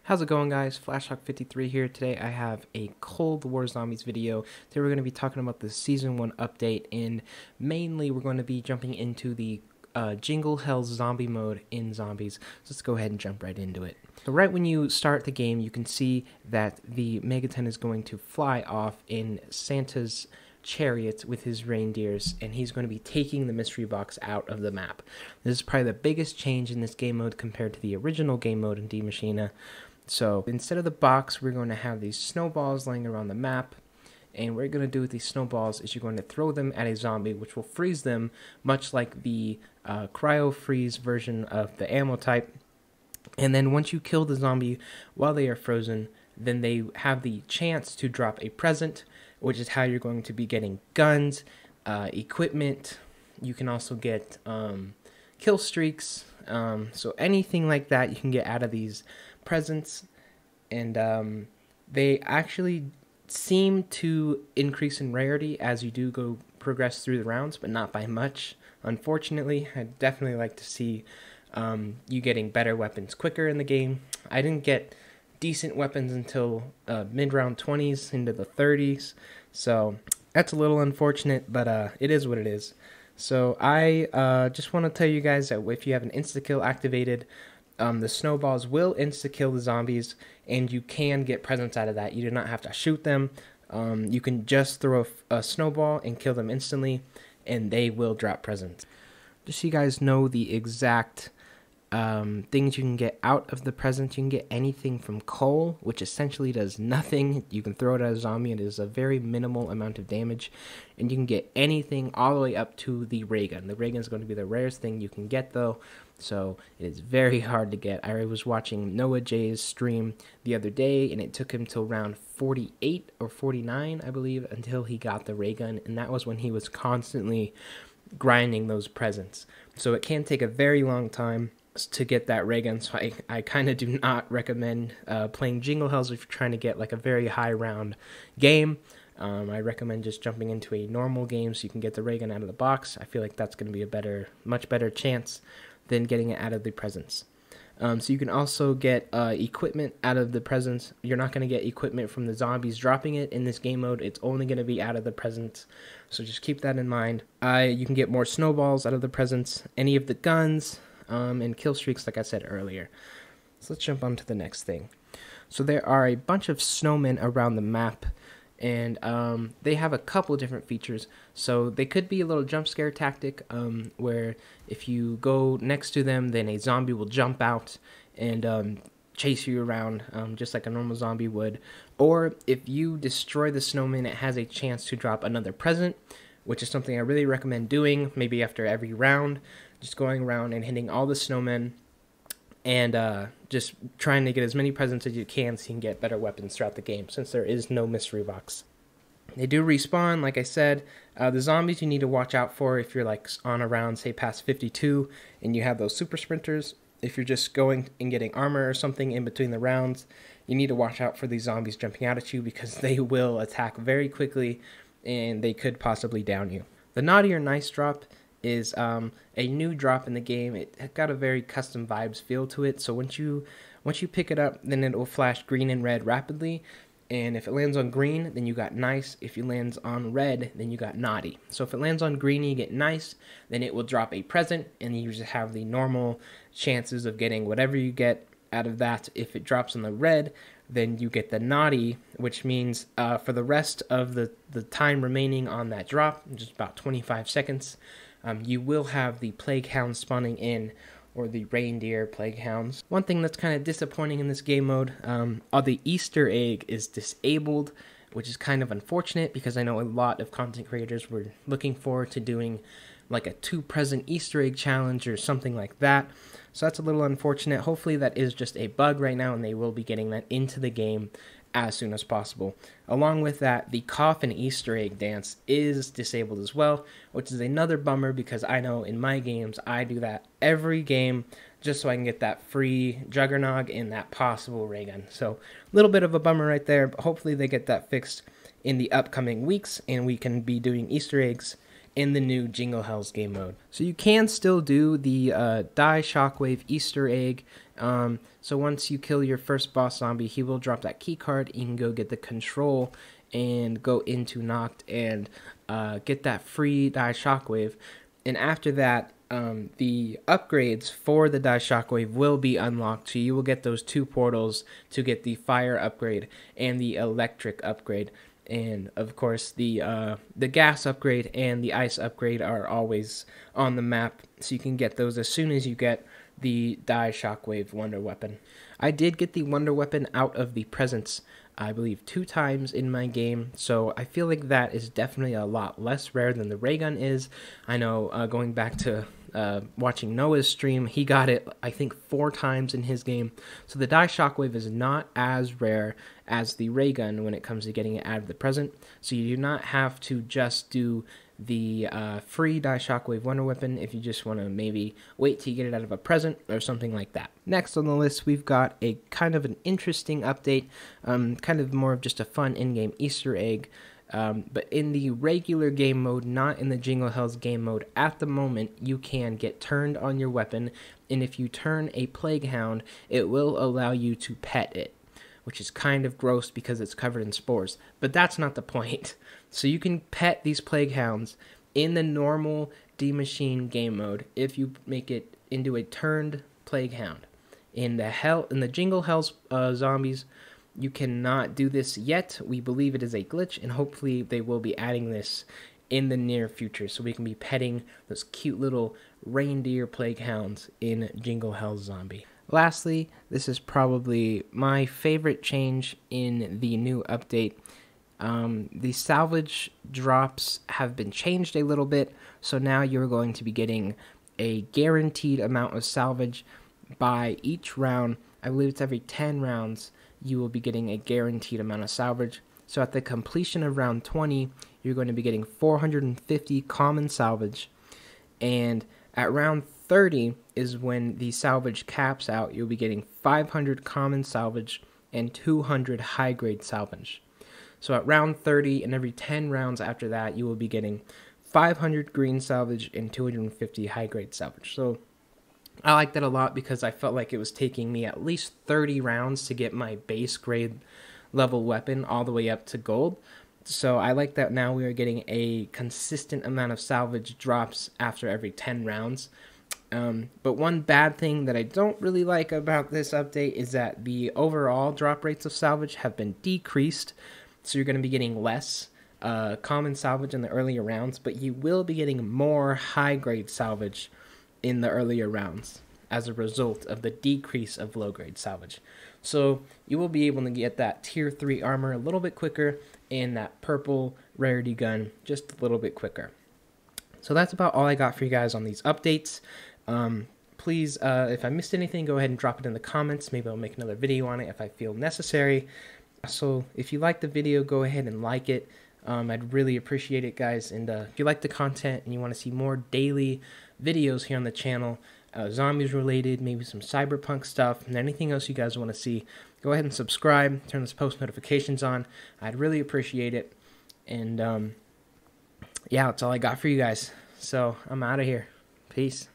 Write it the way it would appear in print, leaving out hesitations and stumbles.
How's it going, guys? FlashHawk53 here. Today I have a Cold War Zombies video. Today we're going to be talking about the Season 1 update, and mainly we're going to be jumping into the Jingle Hells zombie mode in Zombies. So let's go ahead and jump right into it. So right when you start the game, you can see that the Megaton is going to fly off in Santa's chariot with his reindeers, and he's going to be taking the mystery box out of the map. This is probably the biggest change in this game mode compared to the original game mode in D Machina. So instead of the box, we're going to have these snowballs laying around the map, and what you're going to do with these snowballs is you're going to throw them at a zombie, which will freeze them, much like the cryo freeze version of the ammo type. And then once you kill the zombie while they are frozen, then they have the chance to drop a present, which is how you're going to be getting guns, equipment. You can also get kill streaks. So anything like that you can get out of these presents. And they actually seem to increase in rarity as you do go progress through the rounds, but not by much. Unfortunately, I'd definitely like to see you getting better weapons quicker in the game. I didn't get decent weapons until mid-round 20s into the 30s, so that's a little unfortunate, but it is what it is. So I just want to tell you guys that if you have an insta-kill activated, the snowballs will insta-kill the zombies, and you can get presents out of that. You do not have to shoot them. You can just throw a snowball and kill them instantly, and they will drop presents. Just so you guys know the exact things you can get out of the present, you can get anything from coal, which essentially does nothing. You can throw it at a zombie and it is a very minimal amount of damage. And you can get anything all the way up to the ray gun. The ray gun is going to be the rarest thing you can get, though, so it is very hard to get. I was watching Noah J's stream the other day, and it took him till round 48 or 49, I believe, until he got the ray gun, and that was when he was constantly grinding those presents. So it can take a very long time to get that ray gun, so I kind of do not recommend playing Jingle Hells if you're trying to get like a very high round game. I recommend just jumping into a normal game so you can get the ray gun out of the box. I feel like that's going to be a much better chance than getting it out of the presents. So you can also get equipment out of the presents. You're not going to get equipment from the zombies dropping it in this game mode. It's only going to be out of the presents, so just keep that in mind. You can get more snowballs out of the presents, any of the guns, and kill streaks, like I said earlier. So let's jump on to the next thing. So there are a bunch of snowmen around the map, and they have a couple different features. So they could be a little jump scare tactic, where if you go next to them, then a zombie will jump out and chase you around, just like a normal zombie would. Or if you destroy the snowman, it has a chance to drop another present, which is something I really recommend doing, maybe after every round, just going around and hitting all the snowmen and just trying to get as many presents as you can so you can get better weapons throughout the game, since there is no mystery box. They do respawn, like I said. The zombies you need to watch out for if you're like on a round, say past 52, and you have those super sprinters. If you're just going and getting armor or something in between the rounds, you need to watch out for these zombies jumping out at you, because they will attack very quickly and they could possibly down you. The Naughty or Nice drop is a new drop in the game. It got a very custom vibes feel to it. So once you pick it up, then it will flash green and red rapidly. And if it lands on green, then you got nice. If it lands on red, then you got naughty. So if it lands on green and you get nice, then it will drop a present, and you just have the normal chances of getting whatever you get out of that. If it drops on the red, then you get the naughty, which means for the rest of the time remaining on that drop, just about 25 seconds, you will have the plague hounds spawning in, or the reindeer plague hounds. One thing that's kind of disappointing in this game mode, the Easter egg is disabled, which is kind of unfortunate, because I know a lot of content creators were looking forward to doing like a 2-present Easter egg challenge or something like that. So that's a little unfortunate. Hopefully that is just a bug right now, and they will be getting that into the game as soon as possible. Along with that, the coffin Easter egg dance is disabled as well, which is another bummer, because I know in my games I do that every game just so I can get that free Juggernog and that possible ray gun. So a little bit of a bummer right there, but hopefully they get that fixed in the upcoming weeks and we can be doing Easter eggs in the new Jingle Hells game mode. So you can still do the Die Shockwave Easter egg. So once you kill your first boss zombie, he will drop that key card. You can go get the control and go into Noct and get that free Die Shockwave. And after that, the upgrades for the Die Shockwave will be unlocked. So you will get those 2 portals to get the fire upgrade and the electric upgrade. And of course, the gas upgrade and the ice upgrade are always on the map, so you can get those as soon as you get the Die Shockwave Wonder Weapon. I did get the Wonder Weapon out of the presents, I believe, 2 times in my game, so I feel like that is definitely a lot less rare than the ray gun is. I know, going back to watching Noah's stream, he got it, I think, 4 times in his game. So the Die Shockwave is not as rare as the ray gun when it comes to getting it out of the present. So you do not have to just do the free Die Shockwave Wonder Weapon if you just want to maybe wait till you get it out of a present or something like that. Next on the list, we've got a kind of an interesting update, kind of more of just a fun in-game Easter egg. But in the regular game mode, not in the Jingle Hells game mode, at the moment, you can get turned on your weapon, and if you turn a Plague Hound, it will allow you to pet it, which is kind of gross because it's covered in spores. But that's not the point. So you can pet these Plague Hounds in the normal D-Machine game mode if you make it into a turned Plague Hound. In the Jingle Hells zombies, you cannot do this yet. We believe it is a glitch, and hopefully they will be adding this in the near future so we can be petting those cute little reindeer Plague Hounds in Jingle Hells Zombie. Lastly, this is probably my favorite change in the new update. The salvage drops have been changed a little bit, so now you're going to be getting a guaranteed amount of salvage by each round. I believe it's every 10 rounds you will be getting a guaranteed amount of salvage. So at the completion of round 20, you're going to be getting 450 common salvage, and at round 30 is when the salvage caps out. You'll be getting 500 common salvage and 200 high-grade salvage. So at round 30 and every 10 rounds after that, you will be getting 500 green salvage and 250 high-grade salvage. So I like that a lot because I felt like it was taking me at least 30 rounds to get my base grade level weapon all the way up to gold. So I like that now we are getting a consistent amount of salvage drops after every 10 rounds. But one bad thing that I don't really like about this update is that the overall drop rates of salvage have been decreased. So you're going to be getting less common salvage in the earlier rounds, but you will be getting more high-grade salvage in the earlier rounds as a result of the decrease of low-grade salvage. So you will be able to get that tier 3 armor a little bit quicker and that purple rarity gun just a little bit quicker. So that's about all I got for you guys on these updates. Please, if I missed anything, go ahead and drop it in the comments. Maybe I'll make another video on it if I feel necessary. So if you like the video, go ahead and like it. I'd really appreciate it, guys. And if you like the content and you want to see more daily videos here on the channel, zombies related, maybe some cyberpunk stuff, and anything else you guys want to see, go ahead and subscribe, turn those post notifications on. I'd really appreciate it. And yeah, that's all I got for you guys. So I'm out of here. Peace.